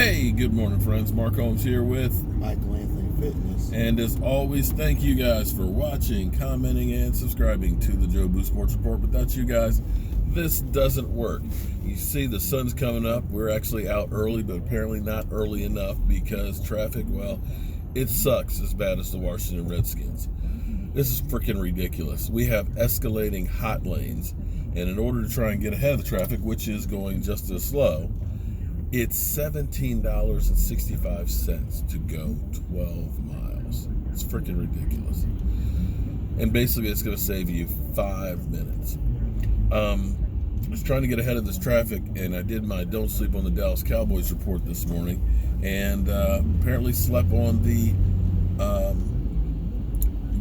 Hey, good morning, friends. Mark Holmes here with Michael Anthony Fitness. And as always, thank you guys for watching, commenting, and subscribing to the Joe Boo Sports Report. Without you guys, this doesn't work. You see the sun's coming up. We're actually out early, but apparently not early enough because traffic, well, it sucks as bad as the Washington Redskins. This is freaking ridiculous. We have escalating hot lanes, and in order to try and get ahead of the traffic, which is going just as slow, it's $17.65 to go 12 miles. It's freaking ridiculous. And basically, it's going to save you 5 minutes. I was trying to get ahead of this traffic, and I did my Don't Sleep on the Dallas Cowboys report this morning, and apparently slept on the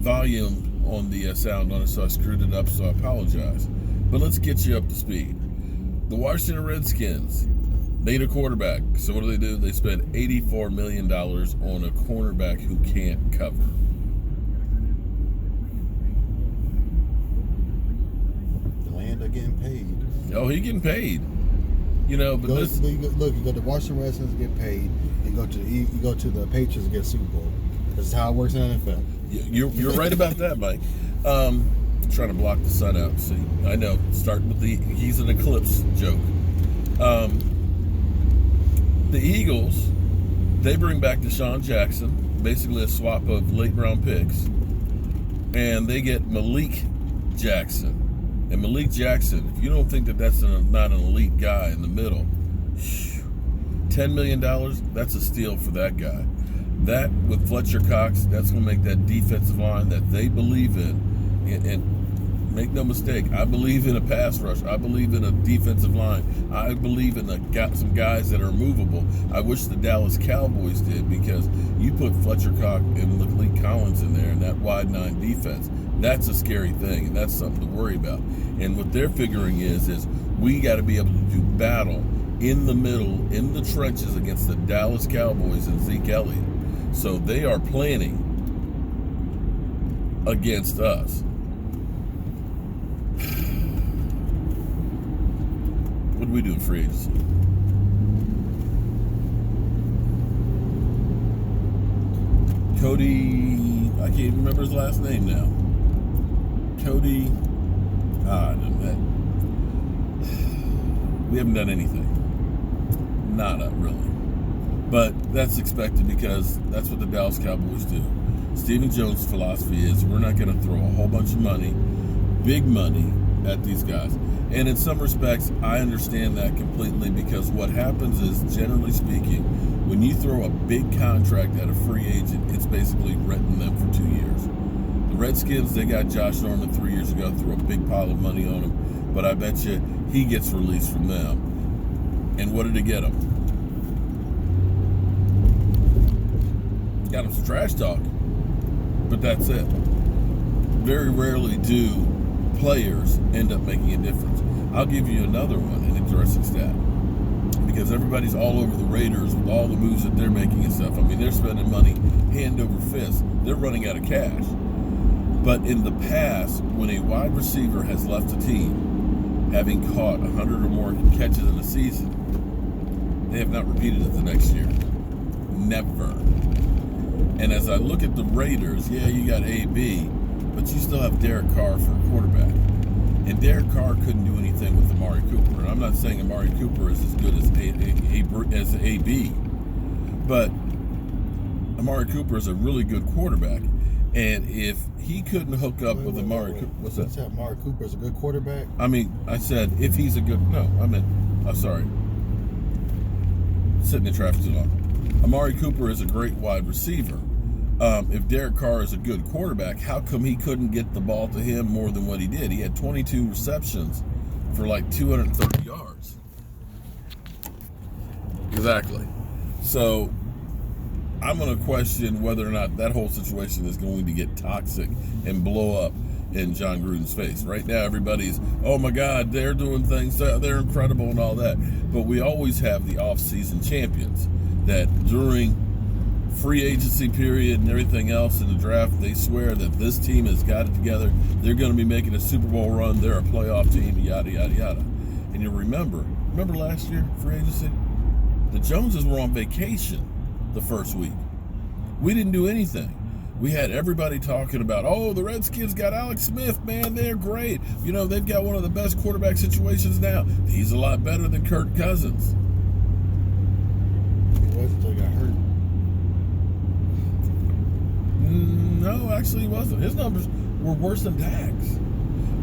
volume on the sound on it, so I screwed it up, so I apologize. But let's get you up to speed. The Washington Redskins need a quarterback. So what do? They spend $84 million on a cornerback who can't cover. The land are getting paid. Oh, he getting paid. You know, but you go to Washington Redskins get paid, and go to the Patriots get Super Bowl. This is how it works in the NFL. You're right about that, Mike. Trying to block the sun out. See, I know. Starting with he's an eclipse joke. The Eagles, they bring back Deshaun Jackson, basically a swap of late round picks, and they get Malik Jackson. And Malik Jackson, if you don't think that that's not an elite guy in the middle, $10 million, that's a steal for that guy. That, with Fletcher Cox, that's going to make that defensive line that they believe in. And make no mistake, I believe in a pass rush. I believe in a defensive line. I believe in some guys that are movable. I wish the Dallas Cowboys did, because you put Fletcher Cox and Malik Collins in there and that wide nine defense. That's a scary thing, and that's something to worry about. And what they're figuring is we got to be able to do battle in the middle, in the trenches against the Dallas Cowboys and Zeke Elliott. So they are planning against us. What do we do in free agency? Cody, I can't even remember his last name now. Cody, I don't know. We haven't done anything. Nada, really. But that's expected because that's what the Dallas Cowboys do. Stephen Jones' philosophy is we're not going to throw a whole bunch of money, big money, at these guys. And in some respects, I understand that completely, because what happens is, generally speaking, when you throw a big contract at a free agent, it's basically renting them for 2 years. The Redskins, they got Josh Norman 3 years ago, threw a big pile of money on him, but I bet you he gets released from them. And what did it get him? Got him some trash talk, but that's it. Very rarely do players end up making a difference. I'll give you another one, an interesting stat, because everybody's all over the Raiders with all the moves that they're making and stuff. I mean, they're spending money hand over fist. They're running out of cash. But in the past, when a wide receiver has left a team, having caught 100 or more catches in a season, they have not repeated it the next year. Never. And as I look at the Raiders, yeah, you got AB, but you still have Derek Carr for a quarterback. And Derek Carr couldn't do anything with Amari Cooper. And I'm not saying Amari Cooper is as good as AB, but Amari Cooper is a really good quarterback. And if he couldn't hook up with Amari Cooper... What's that? You said Amari Cooper is a good quarterback? I mean, I said if he's a good... No, I'm sorry. Sitting in traffic too long. Amari Cooper is a great wide receiver. If Derek Carr is a good quarterback, how come he couldn't get the ball to him more than what he did? He had 22 receptions for like 230 yards. Exactly. So I'm going to question whether or not that whole situation is going to get toxic and blow up in John Gruden's face. Right now, everybody's, oh my God, they're doing things, they're incredible and all that. But we always have the off-season champions that during free agency period and everything else in the draft, they swear that this team has got it together. They're going to be making a Super Bowl run. They're a playoff team, yada, yada, yada. And you remember last year, free agency? The Joneses were on vacation the first week. We didn't do anything. We had everybody talking about, oh, the Redskins got Alex Smith, man, they're great. You know, they've got one of the best quarterback situations now. He's a lot better than Kirk Cousins. He was until he got hurt. No, actually he wasn't. His numbers were worse than Dak's.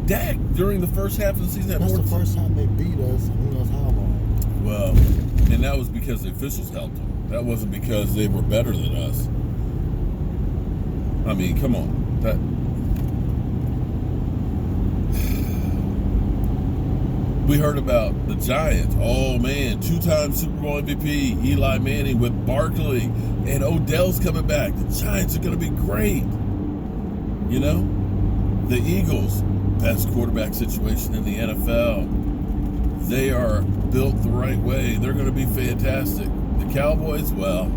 Dak, during the first half of the season, had That's more. the first time they beat us, and who knows how long. Well, and that was because the officials helped them. That wasn't because they were better than us. I mean, come on. We heard about the Giants. Oh, man, two-time Super Bowl MVP, Eli Manning with Barkley, and Odell's coming back. The Giants are going to be great. You know? The Eagles, best quarterback situation in the NFL. They are built the right way. They're going to be fantastic. The Cowboys, well,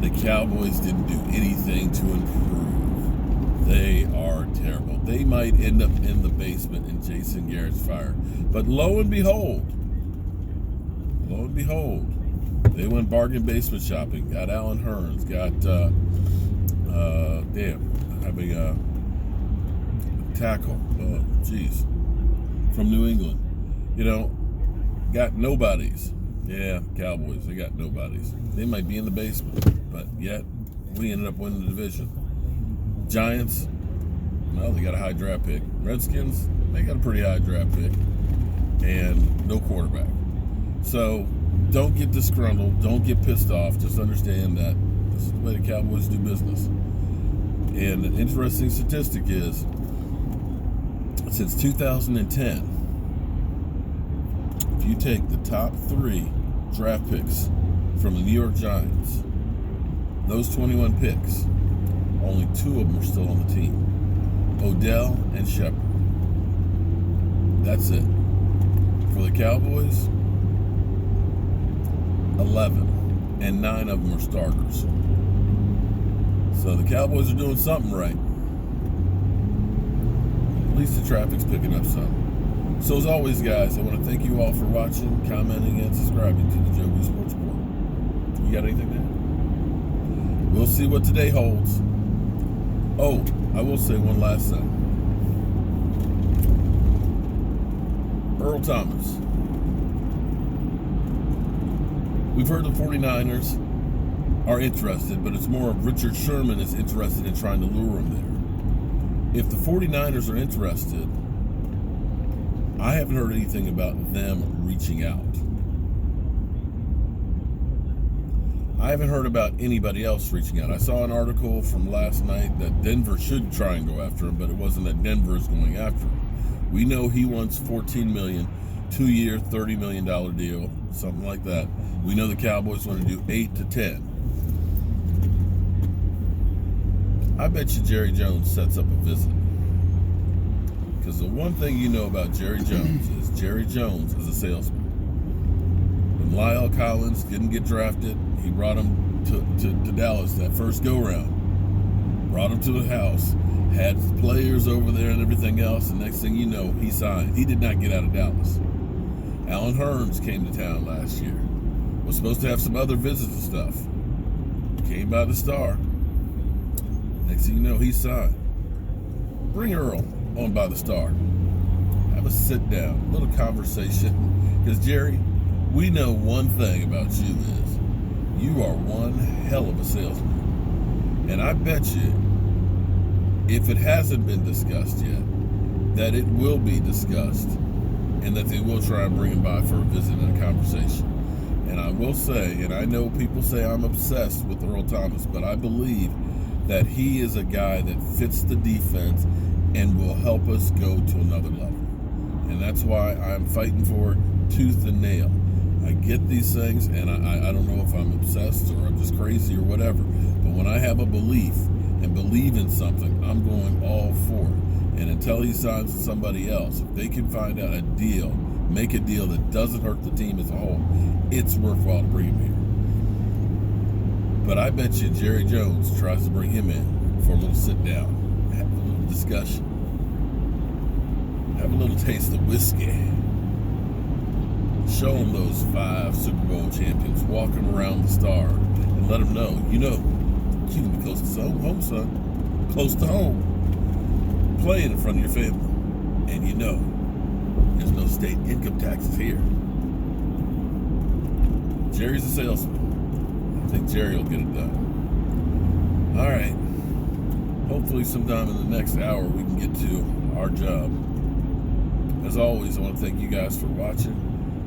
the Cowboys didn't do anything to improve. They are terrible. They might end up in the basement in Jason Garrett's fire. But lo and behold, they went bargain basement shopping. Got Alan Hearns. Got, having a tackle. Oh, geez. From New England. You know, got nobodies. Yeah, Cowboys, they got nobodies. They might be in the basement, but yet we ended up winning the division. Giants, well, they got a high draft pick. Redskins, they got a pretty high draft pick. And no quarterback. So don't get disgruntled. Don't get pissed off. Just understand that this is the way the Cowboys do business. And an interesting statistic is, since 2010, if you take the top 3 draft picks from the New York Giants, those 21 picks, only 2 of them are still on the team. Odell and Shepard. That's it. For the Cowboys, 11, and 9 of them are starters. So the Cowboys are doing something right. At least the traffic's picking up some. So as always, guys, I want to thank you all for watching, commenting, and subscribing to the Joe B Sports Report. You got anything there? We'll see what today holds. Oh, I will say one last thing. Earl Thomas. We've heard the 49ers are interested, but it's more of Richard Sherman is interested in trying to lure him there. If the 49ers are interested, I haven't heard anything about them reaching out. I haven't heard about anybody else reaching out. I saw an article from last night that Denver should try and go after him, but it wasn't that Denver is going after him. We know he wants $14 million, 2-year, $30 million deal, something like that. We know the Cowboys want to do 8 to 10. I bet you Jerry Jones sets up a visit. Because the one thing you know about Jerry Jones is a salesman. When Lyle Collins didn't get drafted, he brought him to Dallas that first go-round. Brought him to the house. Had players over there and everything else, and next thing you know, he signed. He did not get out of Dallas. Alan Hearns came to town last year. Was supposed to have some other visits and stuff. Came by the Star. Next thing you know, he signed. Bring Earl on by the Star. Have a sit down, little conversation. Because Jerry, we know one thing about you is you are one hell of a salesman. And I bet you, if it hasn't been discussed yet, that it will be discussed and that they will try and bring him by for a visit and a conversation. And I will say, and I know people say I'm obsessed with Earl Thomas, but I believe that he is a guy that fits the defense and will help us go to another level. And that's why I'm fighting for it tooth and nail. I get these things, and I don't know if I'm obsessed or I'm just crazy or whatever, but when I have a belief and believe in something, I'm going all for it. And until he signs with somebody else, if they can find out a deal, make a deal that doesn't hurt the team as a whole, it's worthwhile to bring him here. But I bet you Jerry Jones tries to bring him in for a little sit down, have a little discussion, have a little taste of whiskey. Show them those 5 Super Bowl champions. Walk them around the star and let them know, you can be close to home, son. Close to home. Playing in front of your family. And there's no state income taxes here. Jerry's a salesman. I think Jerry will get it done. All right. Hopefully sometime in the next hour we can get to our job. As always, I want to thank you guys for watching,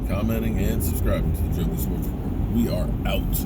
commenting, and subscribing to the Joby Sports Report. We are out.